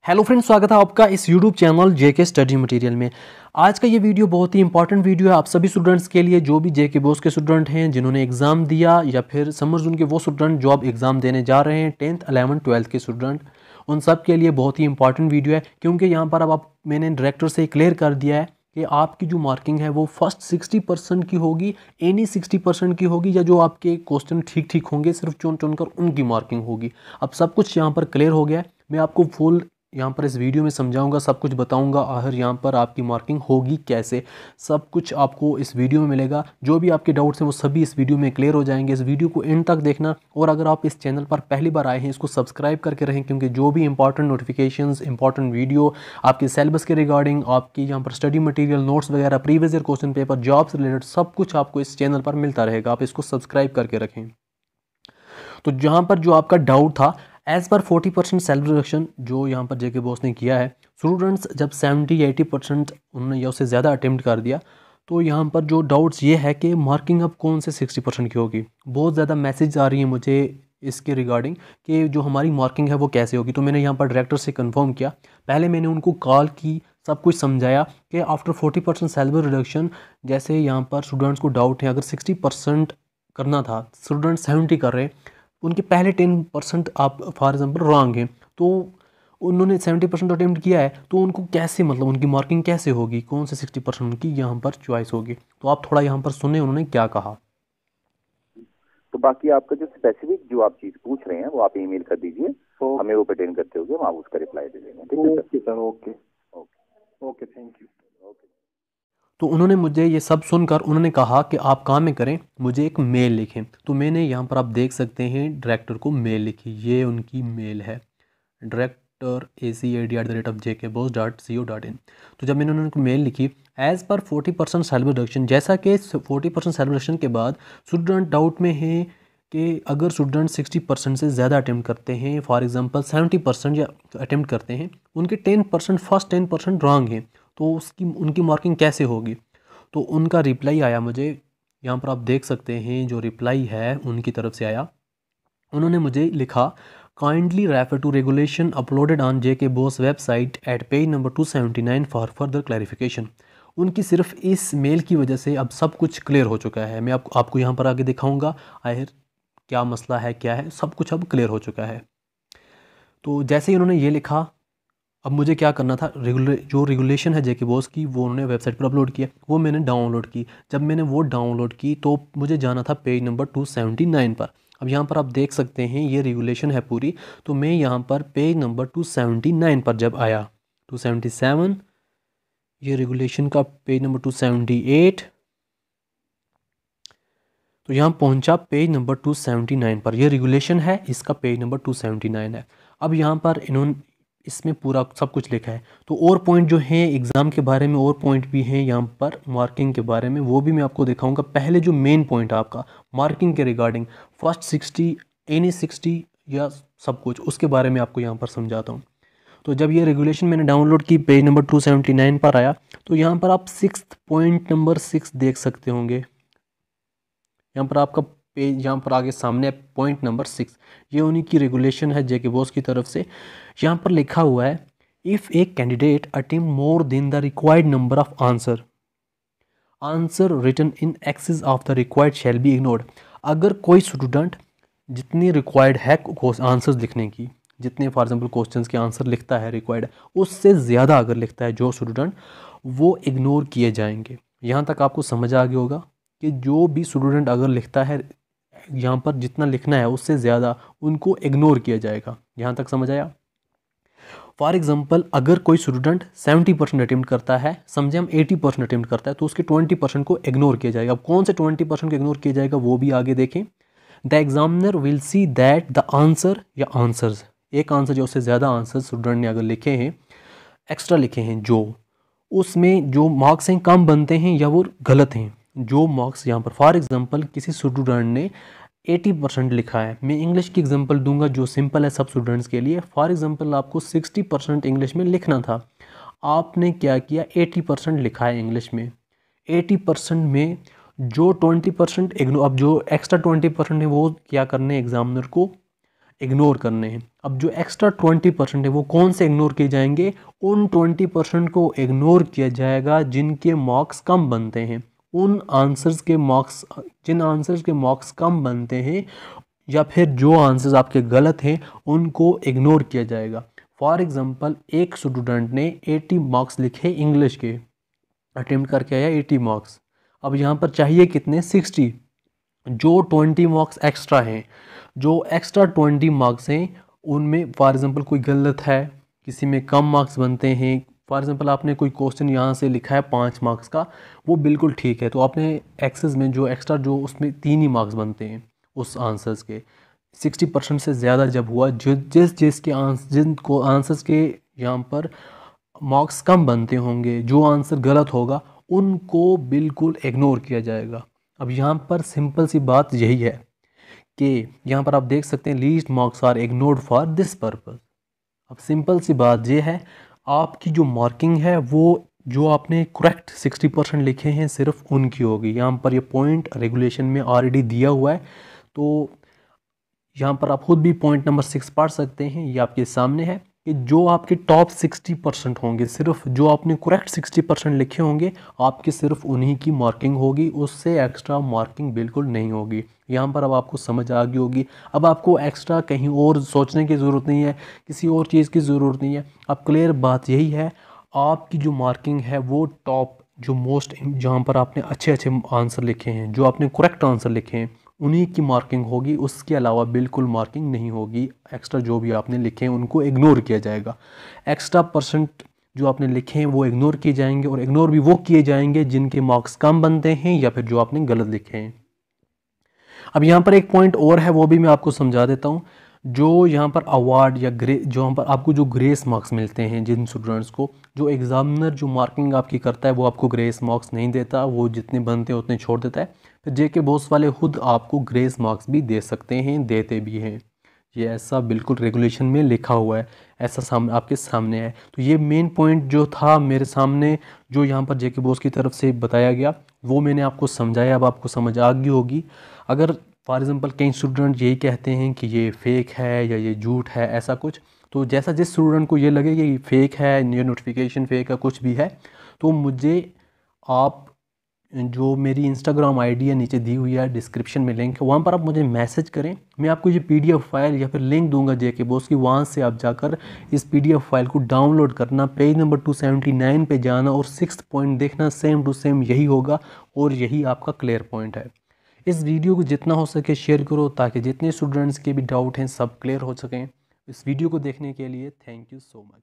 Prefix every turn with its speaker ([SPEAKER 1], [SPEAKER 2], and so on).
[SPEAKER 1] Hello friends, स्वागत है आपका इस यूट्यूब चैनल जेके स्टडी मटेरियल में। आज का ये वीडियो बहुत ही इंपॉर्टेंट वीडियो है आप सभी स्टूडेंट्स के लिए, जो भी जेके बोस के स्टूडेंट हैं, जिन्होंने एग्ज़ाम दिया या फिर समर जोन के वो स्टूडेंट जो अब एग्ज़ाम देने जा रहे हैं, 10th 11th 12th के स्टूडेंट, उन सब के लिए बहुत ही इंपॉर्टेंट वीडियो है। क्योंकि यहाँ पर अब मैंने डायरेक्टर से क्लियर कर दिया है कि आपकी जो मार्किंग है वो फर्स्ट 60% की होगी, एनी 60% की होगी, या जो आपके क्वेश्चन ठीक ठीक होंगे सिर्फ चुन चुन कर उनकी मार्किंग होगी। अब सब कुछ यहाँ पर क्लियर हो गया है। मैं आपको फुल यहाँ पर इस वीडियो में समझाऊंगा, सब कुछ बताऊंगा, आखिर यहाँ पर आपकी मार्किंग होगी कैसे, सब कुछ आपको इस वीडियो में मिलेगा। जो भी आपके डाउट्स हैं वो सभी इस वीडियो में क्लियर हो जाएंगे। इस वीडियो को एंड तक देखना, और अगर आप इस चैनल पर पहली बार आए हैं इसको सब्सक्राइब करके रहें, क्योंकि जो भी इंपॉर्टेंट नोटिफिकेशंस, इंपॉर्टेंट वीडियो आपके सिलेबस के रिगार्डिंग, आपकी यहाँ पर स्टडी मटेरियल, नोट्स वगैरह, previous year question paper, jobs related सब कुछ आपको इस चैनल पर मिलता रहेगा। आप इसको सब्सक्राइब करके रखें। तो जहाँ पर जो आपका डाउट था, एज पर 40% सेल्फ रिडक्शन जो यहाँ पर जेके बॉस ने किया है, स्टूडेंट्स जब 70-80% उन्होंने या उससे ज़्यादा अटेम्प्ट कर दिया, तो यहाँ पर जो डाउट्स ये है कि मार्किंग अब कौन से 60% की होगी। बहुत ज़्यादा मैसेज आ रही है मुझे इसके रिगार्डिंग कि जो हमारी मार्किंग है वो कैसे होगी। तो मैंने यहाँ पर डायरेक्टर से कंफर्म किया, पहले मैंने उनको कॉल की, सब कुछ समझाया कि आफ्टर 40% सैलरी रिडक्शन, जैसे यहाँ पर स्टूडेंट्स को डाउट है, अगर 60% करना था, स्टूडेंट 70 कर रहे हैं, उनके पहले 10% आप फॉर एग्जांपल रॉन्ग हैं, तो उन्होंने 70% अटेम्प्ट किया है, तो उनको कैसे, मतलब उनकी मार्किंग कैसे होगी, कौन से 60% उनकी यहाँ पर चॉइस होगी। तो आप थोड़ा यहाँ पर सुने उन्होंने क्या कहा।
[SPEAKER 2] तो बाकी आपका जो स्पेसिफिक जो आप चीज पूछ रहे हैं वो आप ईमेल कर दीजिए, तो हमें वो पर्टेन करते होंगे, हम आप उसका रिप्लाई दे देंगे। ठीक है
[SPEAKER 3] okay sir, okay okay, thank you.
[SPEAKER 2] Okay.
[SPEAKER 1] तो उन्होंने मुझे ये सब सुनकर उन्होंने कहा कि आप काम में करें, मुझे एक मेल लिखें। तो मैंने यहाँ पर आप देख सकते हैं डायरेक्टर को मेल लिखी, ये उनकी मेल है, डायरेक्टर acad@jkboss.co.in। तो जब मैंने उनको मेल लिखी, एज़ पर 40% सैलरी रिडक्शन, जैसा कि 40% सैलरी रिडक्शन के बाद स्टूडेंट डाउट में है कि अगर स्टूडेंट 60% से ज़्यादा अटैम्प्ट करते हैं, फॉर एग्जांपल 70% या अटैम्प्ट करते हैं, उनके 10% फर्स्ट 10% रॉन्ग हैं, तो उसकी उनकी मार्किंग कैसे होगी। तो उनका रिप्लाई आया मुझे, यहाँ पर आप देख सकते हैं जो रिप्लाई है उनकी तरफ से आया। उन्होंने मुझे लिखा, kindly refer to regulation uploaded on JK BOSE website at page number 279 for further clarification. उनकी सिर्फ इस मेल की वजह से अब सब कुछ क्लियर हो चुका है। मैं आपको यहाँ पर आगे दिखाऊंगा आखिर क्या मसला है, क्या है, सब कुछ अब क्लियर हो चुका है। तो जैसे ही उन्होंने ये लिखा, अब मुझे क्या करना था, जो रेगुलेशन है जेके बॉस की वो उन्होंने वेबसाइट पर अपलोड किया, वो मैंने डाउनलोड की। जब मैंने वो डाउनलोड की तो मुझे जाना था पेज नंबर 279 पर। अब यहाँ पर आप देख सकते हैं ये रेगुलेशन है पूरी। तो मैं यहाँ पर पेज नंबर 279 पर जब आया, 277, ये रेगुलेशन का पेज नंबर 278, तो यहाँ पहुँचा पेज नंबर 279 पर। यह रेगुलेशन है, इसका पेज नंबर 279 है। अब यहाँ पर इन्होंने इसमें पूरा सब कुछ लिखा है। तो और पॉइंट जो हैं एग्ज़ाम के बारे में, और पॉइंट भी हैं यहाँ पर मार्किंग के बारे में, वो भी मैं आपको दिखाऊंगा। पहले जो मेन पॉइंट है आपका मार्किंग के रिगार्डिंग, फर्स्ट 60, एनी 60 या सब कुछ, उसके बारे में आपको यहाँ पर समझाता हूँ। तो जब ये रेगुलेशन मैंने डाउनलोड की, पेज नंबर 279 पर आया, तो यहाँ पर आप 6th पॉइंट नंबर 6 देख सकते होंगे। यहाँ पर आपका पेज, यहाँ पर आगे सामने पॉइंट नंबर 6, ये उन्हीं की रेगुलेशन है जेके बॉस की तरफ से। यहाँ पर लिखा हुआ है, if a candidate attempt more than the required number of answer written in excess of the required shall be ignored. अगर कोई स्टूडेंट जितनी रिक्वायर्ड है आंसर्स लिखने की, जितने फॉर एग्जांपल क्वेश्चंस के आंसर लिखता है रिक्वायर्ड, उससे ज़्यादा अगर लिखता है जो स्टूडेंट, वो इग्नोर किए जाएंगे। यहाँ तक आपको समझ आ गया होगा कि जो भी स्टूडेंट अगर लिखता है यहाँ पर जितना लिखना है उससे ज़्यादा, उनको इग्नोर किया जाएगा। यहाँ तक समझ आया। फॉर एग्जांपल अगर कोई स्टूडेंट 70% अटेम्प्ट करता है, समझे हम 80% अटेम्प्ट करता है, तो उसके 20% को इग्नोर किया जाएगा। अब कौन से 20% को इग्नोर किया जाएगा वो भी आगे देखें। The examiner will see that the answer या आंसर्स, एक आंसर या उससे ज़्यादा आंसर स्टूडेंट ने अगर लिखे हैं, एक्स्ट्रा लिखे हैं, जो उसमें जो मार्क्स हैं कम बनते हैं या वो गलत हैं, जो मार्क्स यहाँ पर फॉर एग्जांपल किसी स्टूडेंट ने 80% लिखा है, मैं इंग्लिश की एग्जांपल दूंगा जो सिंपल है सब स्टूडेंट्स के लिए। फॉर एग्जांपल आपको 60% इंग्लिश में लिखना था, आपने क्या किया, 80% लिखा है इंग्लिश में। 80% में जो 20% इग्नोर, अब जो एक्स्ट्रा 20% है वो क्या करने, एग्जामिनर को इग्नोर करने हैं। अब जो एक्स्ट्रा 20% है वो कौन से इग्नोर किए जाएंगे? उन 20% को इग्नोर किया जाएगा जिनके मार्क्स कम बनते हैं। उन आंसर्स के मार्क्स, जिन आंसर्स के मार्क्स कम बनते हैं या फिर जो आंसर्स आपके गलत हैं उनको इग्नोर किया जाएगा। फॉर एग्जांपल, एक स्टूडेंट ने 80 मार्क्स लिखे इंग्लिश के, अटेम्प्ट करके आया 80 मार्क्स। अब यहाँ पर चाहिए कितने? 60। जो 20 मार्क्स एक्स्ट्रा हैं, जो एक्स्ट्रा 20 मार्क्स हैं उनमें फॉर एग्जांपल कोई गलत है, किसी में कम मार्क्स बनते हैं। फॉर एग्जांपल आपने कोई क्वेश्चन यहाँ से लिखा है 5 मार्क्स का, वो बिल्कुल ठीक है, तो आपने एक्सेस में जो एक्स्ट्रा जो उसमें 3 ही मार्क्स बनते हैं उस आंसर्स के। 60% से ज़्यादा जब हुआ, जिनको आंसर्स के यहाँ पर मार्क्स कम बनते होंगे, जो आंसर गलत होगा उनको बिल्कुल इग्नोर किया जाएगा। अब यहाँ पर सिंपल सी बात यही है कि यहाँ पर आप देख सकते हैं least marks are ignored for this purpose. अब सिंपल सी बात ये है, आपकी जो मार्किंग है वो जो आपने करेक्ट 60% लिखे हैं सिर्फ उनकी होगी। यहाँ पर ये पॉइंट रेगुलेशन में ऑलरेडी दिया हुआ है, तो यहाँ पर आप खुद भी पॉइंट नंबर 6 पढ़ सकते हैं, ये आपके सामने है कि जो आपके टॉप 60% होंगे, सिर्फ जो आपने करेक्ट 60% लिखे होंगे, आपकी सिर्फ उन्हीं की मार्किंग होगी, उससे एक्स्ट्रा मार्किंग बिल्कुल नहीं होगी। यहाँ पर अब आपको समझ आ गई होगी। अब आपको एक्स्ट्रा कहीं और सोचने की ज़रूरत नहीं है, किसी और चीज़ की ज़रूरत नहीं है। अब क्लियर बात यही है, आपकी जो मार्किंग है वो टॉप, जो मोस्ट, जहाँ पर आपने अच्छे अच्छे आंसर लिखे हैं, जो आपने करेक्ट आंसर लिखे हैं, उन्हीं की मार्किंग होगी, उसके अलावा बिल्कुल मार्किंग नहीं होगी। एक्स्ट्रा जो भी आपने लिखे हैं उनको इग्नोर किया जाएगा। एक्स्ट्रा परसेंट जो आपने लिखे हैं वो इग्नोर किए जाएंगे, और इग्नोर भी वो किए जाएंगे जिनके मार्क्स कम बनते हैं या फिर जो आपने गलत लिखे हैं। अब यहाँ पर एक पॉइंट और है, वो भी मैं आपको समझा देता हूँ। जो यहाँ पर अवार्ड या जो यहाँ पर आपको जो ग्रेस मार्क्स मिलते हैं जिन स्टूडेंट्स को, जो एग्जामिनर जो मार्किंग आपकी करता है वो आपको ग्रेस मार्क्स नहीं देता, वो जितने बनते हैं उतने छोड़ देता है। फिर जेके बॉस वाले खुद आपको ग्रेस मार्क्स भी दे सकते हैं, देते भी हैं। ये ऐसा बिल्कुल रेगुलेशन में लिखा हुआ है, ऐसा आपके सामने है। तो ये मेन पॉइंट जो था मेरे सामने, जो यहाँ पर जेके बॉस की तरफ से बताया गया, वो मैंने आपको समझाया। अब आपको समझ आ गई होगी। अगर फॉर एग्ज़ाम्पल कई स्टूडेंट यही कहते हैं कि ये फेक है या ये झूठ है, ऐसा कुछ, तो जैसा जिस स्टूडेंट को ये लगे कि फेक है, ये नोटिफिकेशन फेक है, कुछ भी है, तो मुझे आप जो मेरी इंस्टाग्राम आईडी है नीचे दी हुई है, डिस्क्रिप्शन में लिंक है, वहाँ पर आप मुझे मैसेज करें। मैं आपको ये पीडीएफ फाइल या फिर लिंक दूंगा जेके बॉस की, वहाँ से आप जाकर इस पीडीएफ फाइल को डाउनलोड करना, पेज नंबर 279 पे जाना और 6th पॉइंट देखना, सेम टू सेम यही होगा और यही आपका क्लियर पॉइंट है। इस वीडियो को जितना हो सके शेयर करो, ताकि जितने स्टूडेंट्स के भी डाउट हैं सब क्लियर हो सकें। इस वीडियो को देखने के लिए थैंक यू सो मच।